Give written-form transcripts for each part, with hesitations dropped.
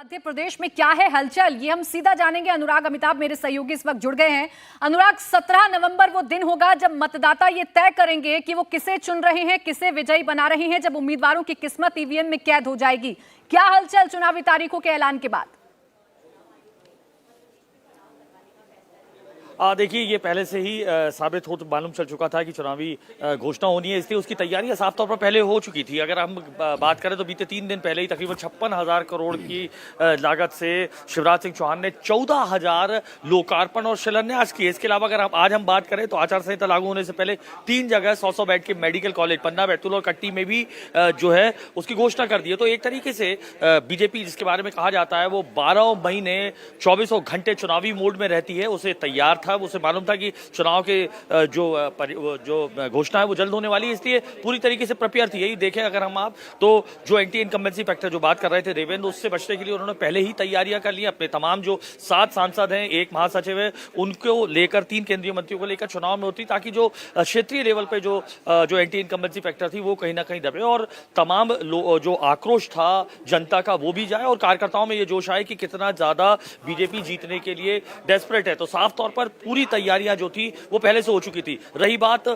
मध्य प्रदेश में क्या है हलचल, ये हम सीधा जानेंगे। अनुराग अमिताभ मेरे सहयोगी इस वक्त जुड़ गए हैं। अनुराग, 17 नवंबर वो दिन होगा जब मतदाता ये तय करेंगे कि वो किसे चुन रहे हैं, किसे विजयी बना रहे हैं, जब उम्मीदवारों की किस्मत ईवीएम में कैद हो जाएगी। क्या हलचल चुनावी तारीखों के ऐलान के बाद? देखिए, ये पहले से ही साबित हो तो मालूम चल चुका था कि चुनावी घोषणा होनी है, इसलिए उसकी तैयारियां साफ तौर पर पहले हो चुकी थी। अगर हम बात करें तो बीते 3 दिन पहले ही तकरीबन 56,000 करोड़ की लागत से शिवराज सिंह चौहान ने 14,000 लोकार्पण और शिलान्यास किए। इसके अलावा अगर आज हम बात करें तो आचार संहिता लागू होने से पहले 3 जगह 100-100 बेड के मेडिकल कॉलेज पन्ना, बैतूल और कट्टी में भी जो है उसकी घोषणा कर दी है। तो एक तरीके से बीजेपी, जिसके बारे में कहा जाता है वो 12 महीने 24 घंटे चुनावी मोड में रहती है, उसे तैयार था। उसे मालूम था कि चुनाव के जो घोषणा है वो जल्द होने वाली है, इसलिए पूरी तरीके से प्रिपेयर थी। यही देखें अगर हम आप तो जो एंटी इनकम्बेंसी फैक्टर जो बात कर रहे थे देवेंद्र, उससे बचने के लिए उन्होंने पहले ही तैयारियां कर ली। अपने तमाम जो 7 सांसद हैं, 1 महासचिव है, उनको लेकर 3 केंद्रीय मंत्रियों को लेकर चुनाव में होती, ताकि जो क्षेत्रीय लेवल पे जो एंटी इनकम्बेंसी फैक्टर थी वो कहीं ना कहीं दबे और तमाम जो आक्रोश था जनता का वो भी जाए और कार्यकर्ताओं में ये जोश आए कि कितना ज्यादा बीजेपी जीतने के लिए डेस्परेट है। तो साफ तौर पर पूरी तैयारियां जो थी वो पहले से हो चुकी थी। रही बात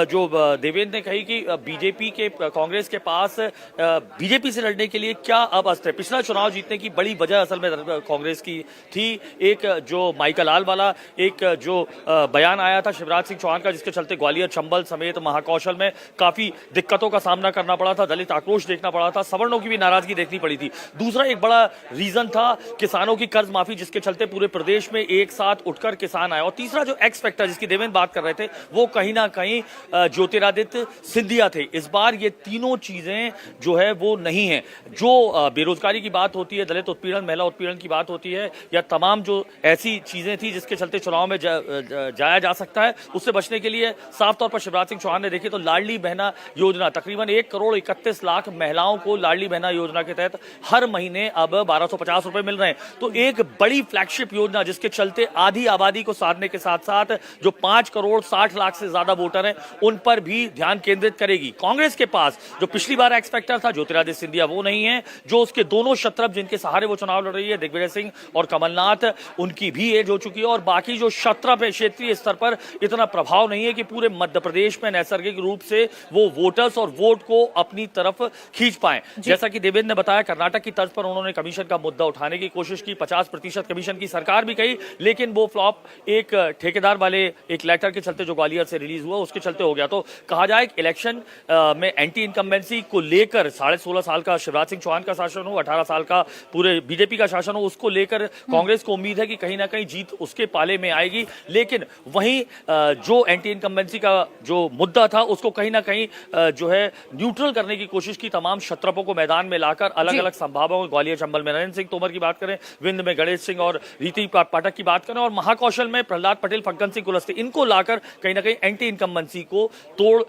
जो देवेंद्र ने कही कि बीजेपी के कांग्रेस के पास बीजेपी से लड़ने के लिए क्या अब अस्त्र है। पिछला चुनाव जीतने की बड़ी वजह असल में कांग्रेस की थी। एक जो माइकल लाल वाला एक जो बयान आया था शिवराज सिंह चौहान का, जिसके चलते ग्वालियर, चंबल समेत महाकौशल में काफी दिक्कतों का सामना करना पड़ा था, दलित आक्रोश देखना पड़ा था, सवर्णों की भी नाराजगी देखनी पड़ी थी। दूसरा एक बड़ा रीजन था किसानों की कर्ज माफी, जिसके चलते पूरे प्रदेश में एक साथ उठकर किसान आए। और तीसरा जो एक्स फैक्टर जिसकी देवेंद्र बात कर रहे थे वो कहीं ना कहीं ज्योतिरादित्य सिंधिया थे। इस बार ये तीनों चीजें जो है वो नहीं है। जो बेरोजगारी की बात होती है, दलित उत्पीड़न, महिला उत्पीड़न की बात होती है, या तमाम जो ऐसी चीजें थी जिसके चलते चुनाव में जाया जा सकता है, उससे बचने के लिए साफ तौर पर शिवराज सिंह चौहान ने देखिए तो लाडली बहना योजना, तकरीबन 1,31,00,000 महिलाओं को लाडली बहना योजना के तहत हर महीने अब 1,250 रुपए मिल रहे हैं। तो एक बड़ी फ्लैगशिप योजना जिसके चलते आधी आबादी को साधने के साथ साथ जो 5,60,00,000 से ज्यादा वोटर हैं उन पर भी ध्यान केंद्रित करेगी। कांग्रेस के पास जो पिछली बार एक्स फैक्टर था ज्योतिरादित्य सिंधिया, वो नहीं है। जो उसके दोनों शत्रप जिनके सहारे वो चुनाव लड़ रही है, दिग्विजय सिंह और कमलनाथ, उनकी भी एज हो चुकी है। और बाकी जो शत्रप है क्षेत्रीय स्तर पर इतना प्रभाव नहीं है कि पूरे मध्य प्रदेश में नैसर्गिक रूप से वो वोटर्स और वोट को अपनी तरफ खींच पाए। जैसा कि देवेंद्र ने बताया, कर्नाटक की तर्ज पर उन्होंने कमीशन का मुद्दा उठाने की कोशिश की, 50% कमीशन की सरकार भी कही, लेकिन वो फ्लॉप एक ठेकेदार वाले एक लेटर के चलते जो ग्वालियर से रिलीज हुआ उसके चलते हो गया। तो कहा जाए कि इलेक्शन में एंटी इनकम्बेंसी को लेकर 16.5 साल का शिवराज सिंह चौहान का शासन हो, 18 साल का पूरे बीजेपी का शासन हो, उसको लेकर कांग्रेस को उम्मीद है कि कहीं ना कहीं जीत उसके पाले में आएगी। लेकिन वहीं जो एंटी इनकम्बेंसी का जो मुद्दा था उसको कहीं ना कहीं जो है न्यूट्रल करने की कोशिश की, तमाम शत्रपों को मैदान में लाकर अलग अलग संभावों, ग्वालियर चंबल में नरेंद्र सिंह तोमर की बात करें, विंध्य में गणेश सिंह और रीति पाठक की बात करें, और महाकौशल में प्रहलाद पटेल, फग्गन सिंह कुलस्ते, इनको लाकर कहीं ना कहीं एंटी इनकम्बेंसी को तोड़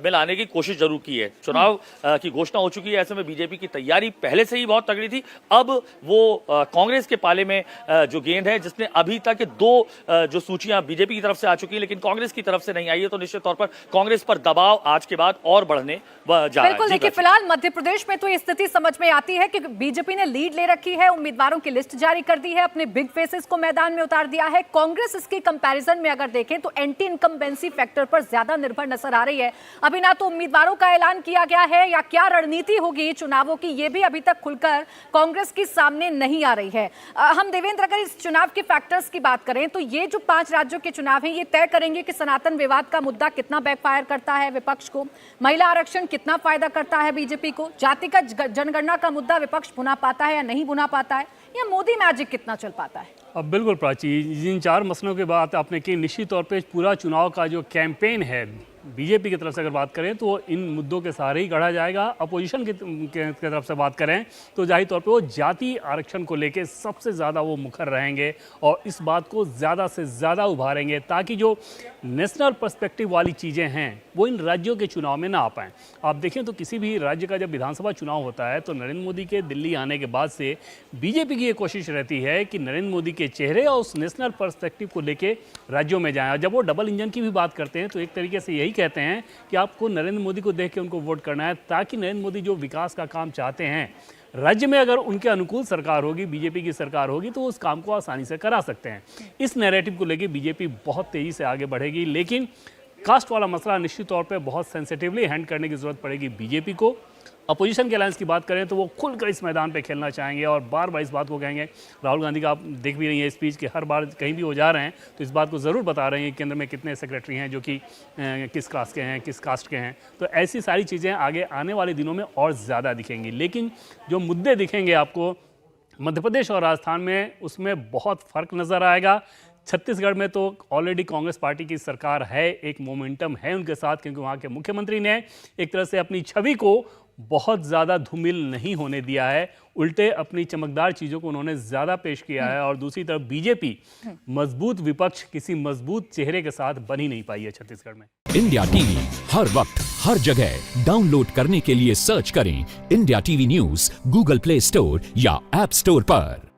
में लाने की कोशिश जरूर की है। चुनाव की घोषणा हो चुकी है, ऐसे में बीजेपी की तैयारी पहले से ही बहुत तगड़ी थी। अब वो कांग्रेस के पाले में जो गेंद है, जिसने अभी तक 2 जो सूचियां बीजेपी की तरफ से आ चुकी है लेकिन कांग्रेस की तरफ से नहीं आई है, तो निश्चित तौर पर कांग्रेस पर दबाव आज के बाद और बढ़ने जा रहा है। बिल्कुल, देखिए फिलहाल मध्य प्रदेश में तो ये स्थिति समझ में आती है कि बीजेपी ने लीड ले रखी है, उम्मीदवारों की लिस्ट जारी कर दी है, अपने बिग फेसेस को मैदान में उतार दिया है। कांग्रेस इसकी कंपैरिजन में अगर देखें तो एंटी इनकम्बेंसी फैक्टर पर ज्यादा निर्भर नजर आ रही है। अभी ना तो उम्मीदवारों का ऐलान किया गया है या क्या रणनीति होगी चुनावों की, ये भी अभी तक खुलकर कांग्रेस के सामने नहीं आ रही है। हम देवेंद्र, अगर इस चुनाव के फैक्टर्स की बात करें तो ये जो 5 राज्यों के चुनाव हैं ये तय करेंगे कि सनातन विवाद का मुद्दा कितना बैकफायर करता है विपक्ष को, महिला आरक्षण कितना फायदा करता है बीजेपी को, जातिगत जनगणना का मुद्दा विपक्ष भुना पाता है या नहीं भुना पाता है, या मोदी मैजिक कितना चल पाता है। अब बिल्कुल प्राची, जिन 4 मसलों के बाद आपने कि निश्चित तौर पे पूरा चुनाव का जो कैंपेन है बीजेपी की तरफ से अगर बात करें तो इन मुद्दों के सहारे ही गढ़ा जाएगा। अपोजिशन की तरफ से बात करें तो जाहिर तौर पे वो जाति आरक्षण को लेके सबसे ज़्यादा वो मुखर रहेंगे और इस बात को ज़्यादा से ज़्यादा उभारेंगे ताकि जो नेशनल पर्सपेक्टिव वाली चीज़ें हैं वो इन राज्यों के चुनाव में ना आ पाएँ। आप देखें तो किसी भी राज्य का जब विधानसभा चुनाव होता है तो नरेंद्र मोदी के दिल्ली आने के बाद से बीजेपी की ये कोशिश रहती है कि नरेंद्र मोदी के चेहरे और उस नेशनल पर्सपेक्टिव को लेके राज्यों में जाएं। जब वो डबल इंजन की भी बात करते हैं तो एक तरीके से यही कहते हैं कि आपको नरेंद्र मोदी को देख के उनको वोट करना है ताकि नरेंद्र मोदी जो विकास का काम चाहते हैं राज्य में अगर उनके अनुकूल सरकार होगी, बीजेपी की सरकार होगी, तो उस काम को आसानी से करा सकते हैं। इस नैरेटिव को लेकर बीजेपी बहुत तेजी से आगे बढ़ेगी, लेकिन कास्ट वाला मसला निश्चित तौर पे बहुत सेंसिटिवली हैंड करने की जरूरत पड़ेगी बीजेपी को। अपोजिशन के अलायंस की बात करें तो वो खुलकर इस मैदान पे खेलना चाहेंगे और बार बार इस बात को कहेंगे। राहुल गांधी का आप देख भी रही हैं स्पीच के हर बार कहीं भी वो जा रहे हैं तो इस बात को ज़रूर बता रहे हैं कि केंद्र में कितने सेक्रेटरी हैं जो कि किस क्लास के हैं, किस कास्ट के हैं। तो ऐसी सारी चीज़ें आगे आने वाले दिनों में और ज़्यादा दिखेंगी। लेकिन जो मुद्दे दिखेंगे आपको मध्य प्रदेश और राजस्थान में, उसमें बहुत फ़र्क नज़र आएगा। छत्तीसगढ़ में तो ऑलरेडी कांग्रेस पार्टी की सरकार है, एक मोमेंटम है उनके साथ, क्योंकि वहाँ के मुख्यमंत्री ने एक तरह से अपनी छवि को बहुत ज़्यादा धूमिल नहीं होने दिया है, उल्टे अपनी चमकदार चीज़ों को उन्होंने ज़्यादा पेश किया है। और दूसरी तरफ बीजेपी मजबूत विपक्ष किसी मजबूत चेहरे के साथ बन ही नहीं पाई है छत्तीसगढ़ में। इंडिया टीवी हर वक्त हर जगह डाउनलोड करने के लिए सर्च करें India TV news Google play store या ऐप स्टोर पर।